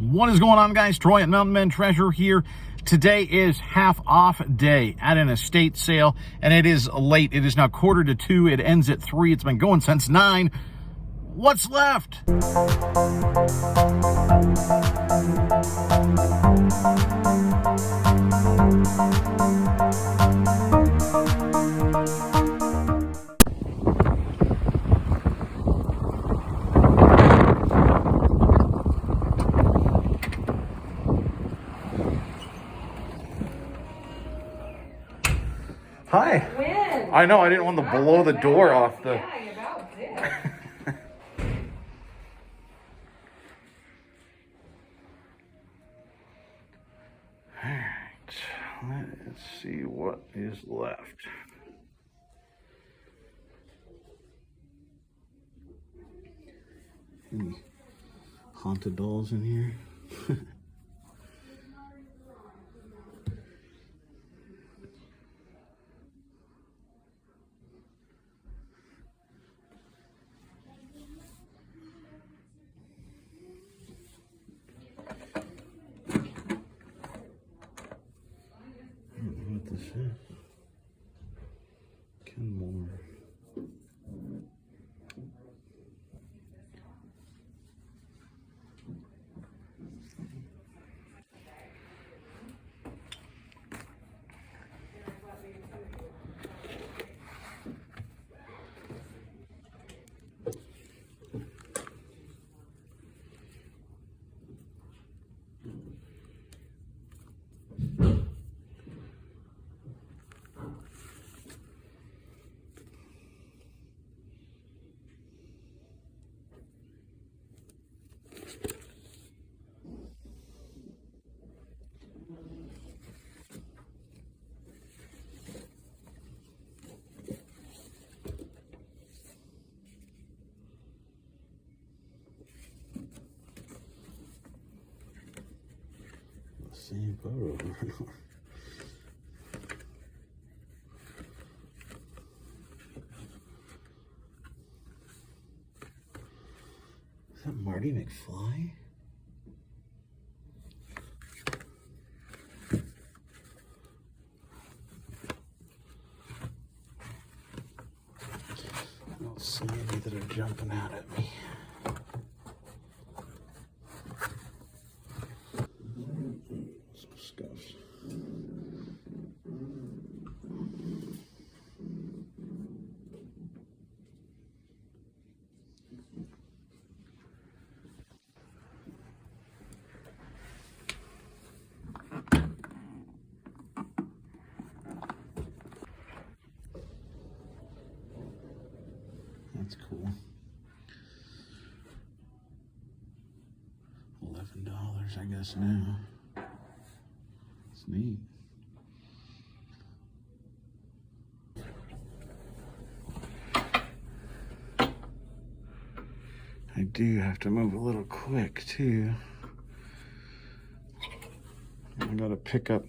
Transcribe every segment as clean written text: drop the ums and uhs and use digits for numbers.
What is going on, guys? Troy at Mountain Men Treasure here. Today is half off day at an estate sale, and it is late. It is now 1:45. It ends at 3. It's been going since 9. What's left? Hi. When? I know, I didn't want to blow the door off the... Yeah, you about did. Alright, let's see what is left. Any haunted dolls in here? What this is? Kenmore. Same photo. Is that Marty McFly? I don't see any that are jumping out at me. Stuff. That's cool. $11, I guess now. It's neat. I do have to move a little quick too. I gotta pick up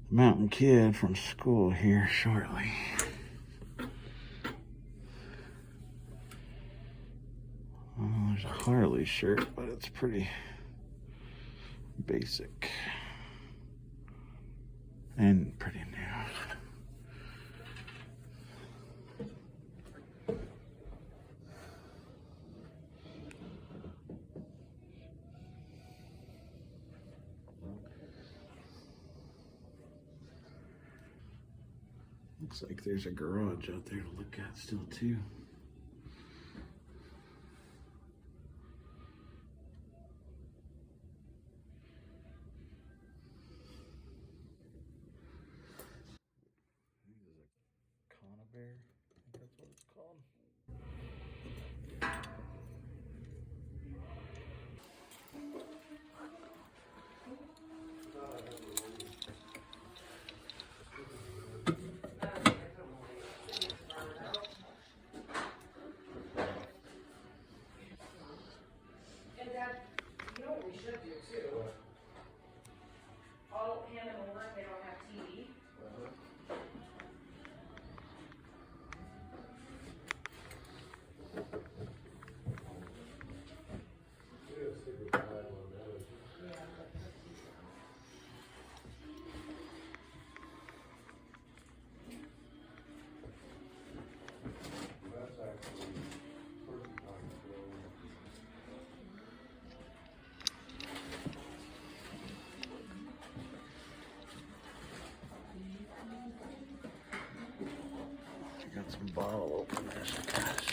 the mountain kid from school here shortly. Well, there's a Harley shirt, but it's pretty basic and pretty new. Looks like there's a garage out there to look at still too. Bear, I think that's what it's called. And Dad, you know what we should do too? I'll hand them over if they don't have TV. bottle openers, I guess.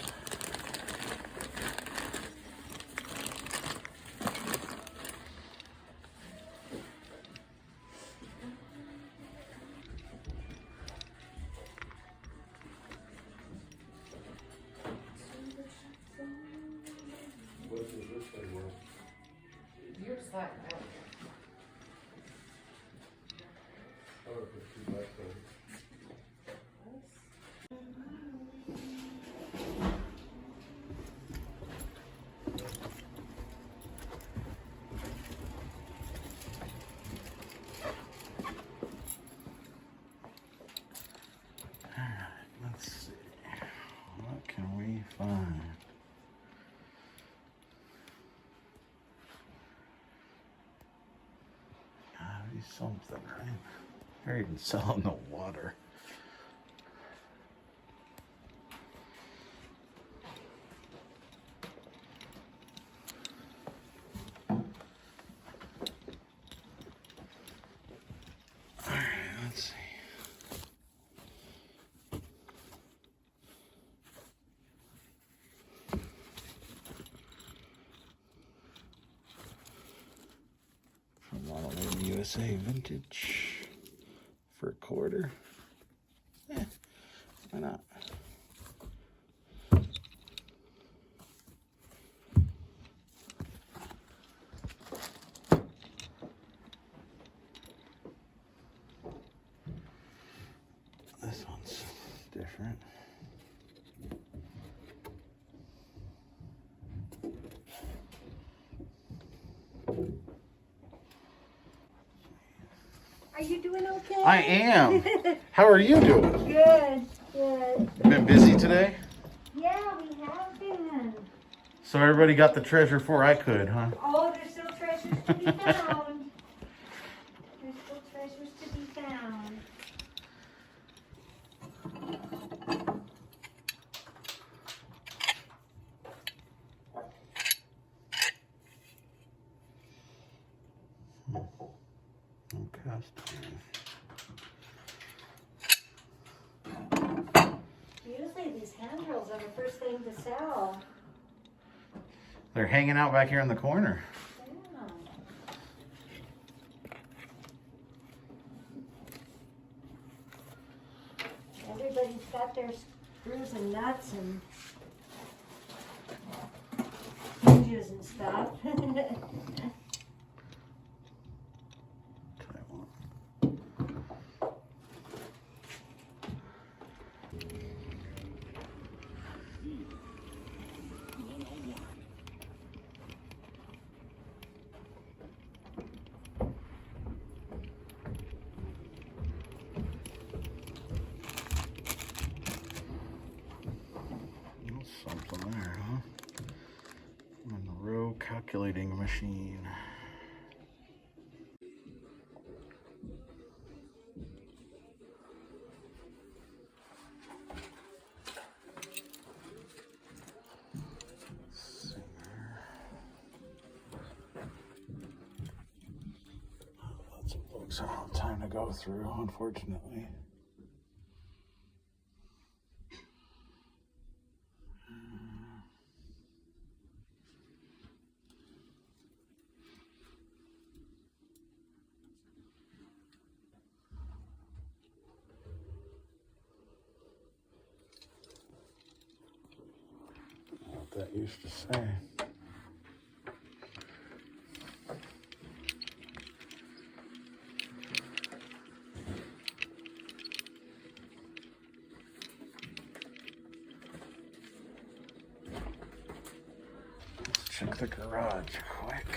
Yours that out. Let's see. What can we find? Gotta be something, right? They're even selling the water. Alright, let's see. From Model USA Vintage for a quarter. Yeah, why not? This one's different. Are you doing okay? I am. How are you doing? Good, good. Been busy today? Yeah, we have been. So everybody got the treasure before I could, huh? Oh, there's still treasures to be found. There's still treasures to be found. Usually these handrails are the first thing to sell. They're hanging out back here in the corner. Yeah. Everybody's got their screws and nuts and hinges and stuff. Something there, huh? Monroe calculating machine. Let's see here. Lots of books I don't have time to go through, unfortunately. What that used to say. Let's check the garage quick.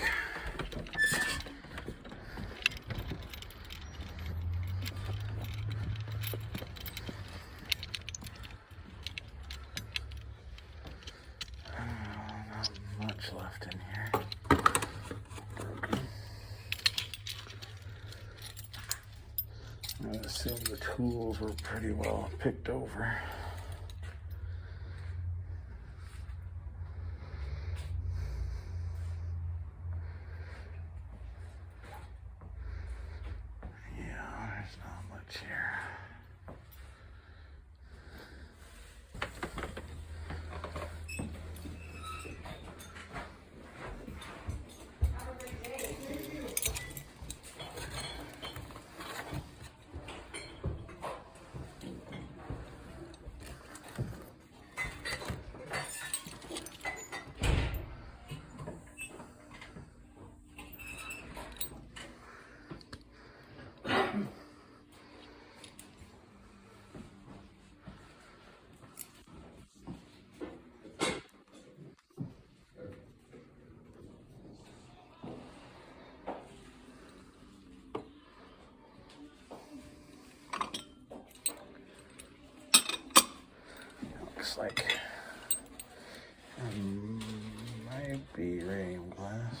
Not much left in here. I assume the tools were pretty well picked over. Yeah, there's not much here. like might be radium glass.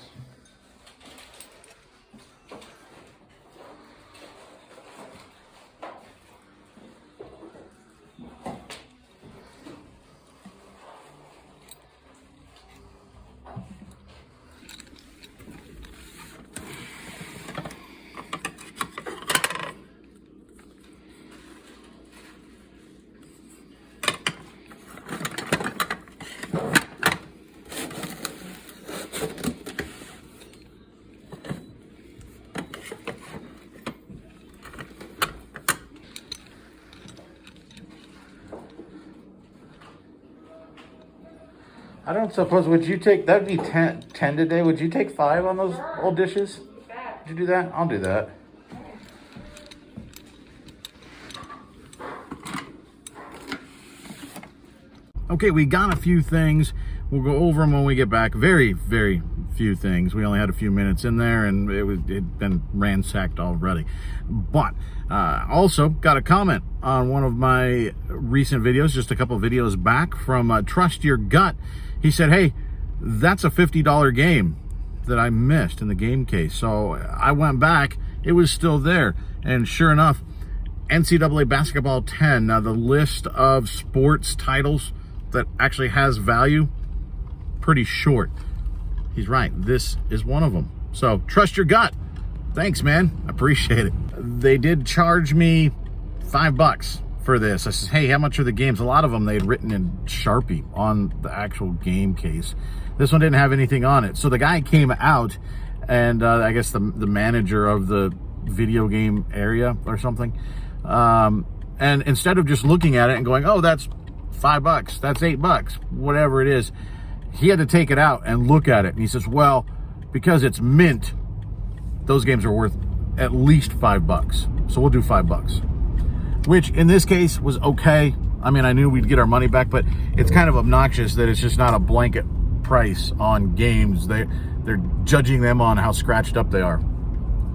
I don't suppose, would you take, that'd be 10 today. Would you take 5 on those old dishes? Would you do that? I'll do that. Okay, we got a few things. We'll go over them when we get back. Very, very few things. We only had a few minutes in there, and it'd been ransacked already. But also got a comment on one of my recent videos, just a couple of videos back, from Trust Your Gut. He said, hey, that's a $50 game that I missed in the game case. So I went back. It was still there. And sure enough, NCAA Basketball 10. Now, the list of sports titles that actually has value, pretty short. He's right. This is one of them. So trust your gut. Thanks, man. I appreciate it. They did charge me $5 for this. I said, hey, how much are the games? A lot of them they had written in Sharpie on the actual game case. This one didn't have anything on it. So the guy came out, and I guess the manager of the video game area or something. And instead of just looking at it and going, oh, that's $5, that's $8, whatever it is, he had to take it out and look at it. And he says, well, because it's mint, those games are worth at least $5. So we'll do $5, which in this case was okay. I mean, I knew we'd get our money back, but it's kind of obnoxious that it's just not a blanket price on games. They're judging them on how scratched up they are.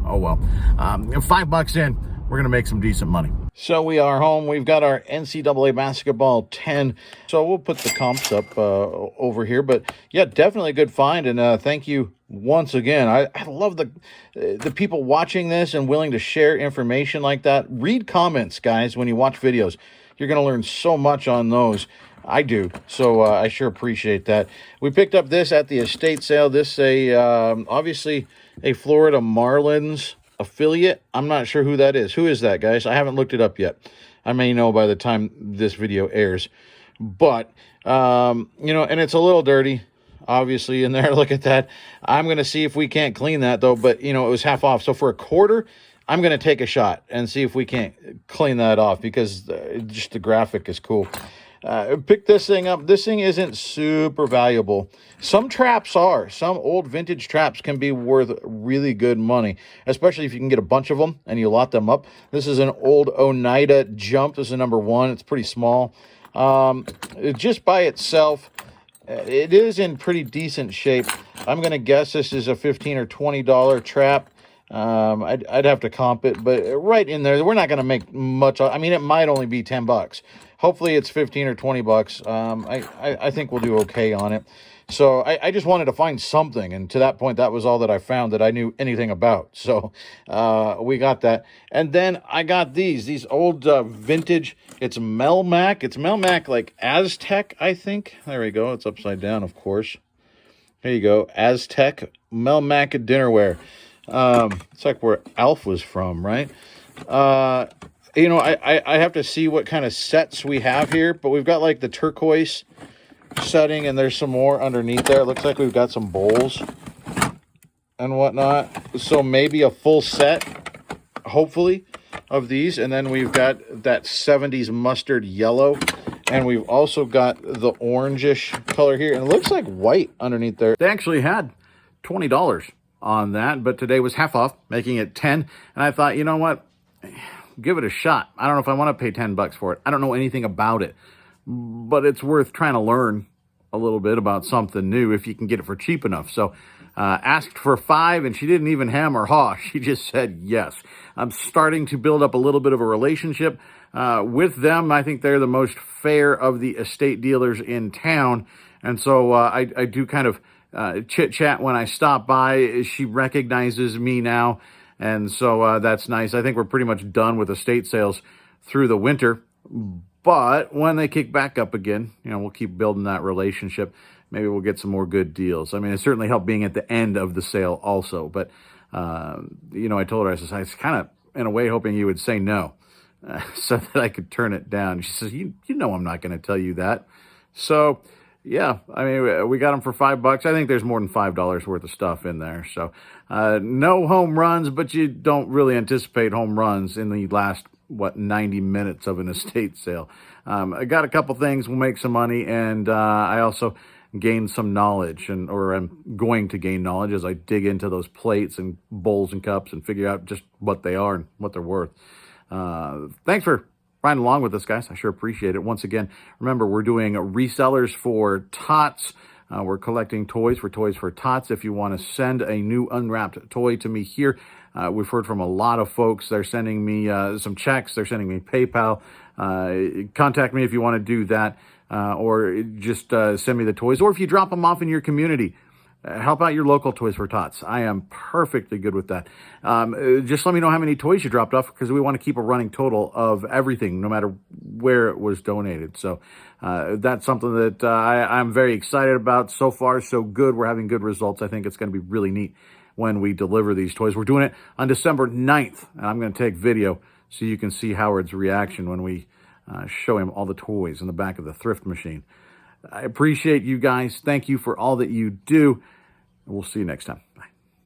Oh well. $5 in, we're gonna make some decent money. So we are home. We've got our NCAA Basketball 10. So we'll put the comps up over here. But yeah, definitely a good find. And thank you once again. I love the people watching this and willing to share information like that. Read comments, guys, when you watch videos. You're going to learn so much on those. I do. So I sure appreciate that. We picked up this at the estate sale. This obviously a Florida Marlins affiliate. I'm not sure who that is. Who is that, guys? I haven't looked it up yet. I may know by the time this video airs. But, you know, and it's a little dirty, obviously, in there. Look at that. I'm going to see if we can't clean that, though. But, you know, it was half off. So for $25, I'm going to take a shot and see if we can't clean that off, because just the graphic is cool. Pick this thing up. This thing isn't super valuable. Some traps are. Some old vintage traps can be worth really good money, especially if you can get a bunch of them and you lot them up. This is an old Oneida Jump. This is number 1. It's pretty small. Just by itself, it is in pretty decent shape. I'm going to guess this is a $15 or $20 trap. I'd have to comp it, but right in there, we're not going to make much. I mean, it might only be $10. Hopefully it's 15 or $20. I think we'll do okay on it. So I just wanted to find something. And to that point, that was all that I found that I knew anything about. So, we got that. And then I got these old, vintage, it's Melmac. It's Melmac, like Aztec, I think. There we go. It's upside down, of course. There you go. Aztec Melmac dinnerware. It's like where Alf was from, right? You know, I have to see what kind of sets we have here, but we've got like the turquoise setting, and there's some more underneath there. It looks like we've got some bowls and whatnot. So maybe a full set, hopefully, of these. And then we've got that 70s mustard yellow, and we've also got the orangish color here, and it looks like white underneath there. They actually had $20 on that, but today was half off, making it 10. And I thought, you know what? Give it a shot. I don't know if I want to pay $10 for it. I don't know anything about it, but it's worth trying to learn a little bit about something new if you can get it for cheap enough. So Asked for 5, and she didn't even hem or haw. She just said yes. I'm starting to build up a little bit of a relationship with them. I think they're the most fair of the estate dealers in town. And so I do kind of chit-chat when I stop by. She recognizes me now. And so that's nice. I think we're pretty much done with estate sales through the winter. But when they kick back up again, we'll keep building that relationship. Maybe we'll get some more good deals. I mean, it certainly helped being at the end of the sale also. But, I told her, I was kind of, in a way, hoping you would say no so that I could turn it down. She says, you know I'm not going to tell you that. So, yeah, I mean, we got them for $5. I think there's more than $5 worth of stuff in there. So, no home runs, but you don't really anticipate home runs in the last, 90 minutes of an estate sale. I got a couple things, we'll make some money, and I also gain some knowledge, or I'm going to gain knowledge as I dig into those plates and bowls and cups and figure out just what they are and what they're worth. Thanks for riding along with us, guys. I sure appreciate it. Once again, remember, we're doing resellers for Tots. We're collecting toys for Tots. If you want to send a new unwrapped toy to me here, we've heard from a lot of folks. They're sending me some checks. They're sending me PayPal. Contact me if you want to do that, or just send me the toys. Or if you drop them off in your community, help out your local Toys for Tots. I am perfectly good with that. Just let me know how many toys you dropped off, because we want to keep a running total of everything, no matter where it was donated. So that's something that I'm very excited about. So far, so good. We're having good results. I think it's going to be really neat when we deliver these toys. We're doing it on December 9th, and I'm going to take video so you can see Howard's reaction when we show him all the toys in the back of the thrift machine. I appreciate you guys. Thank you for all that you do. We'll see you next time.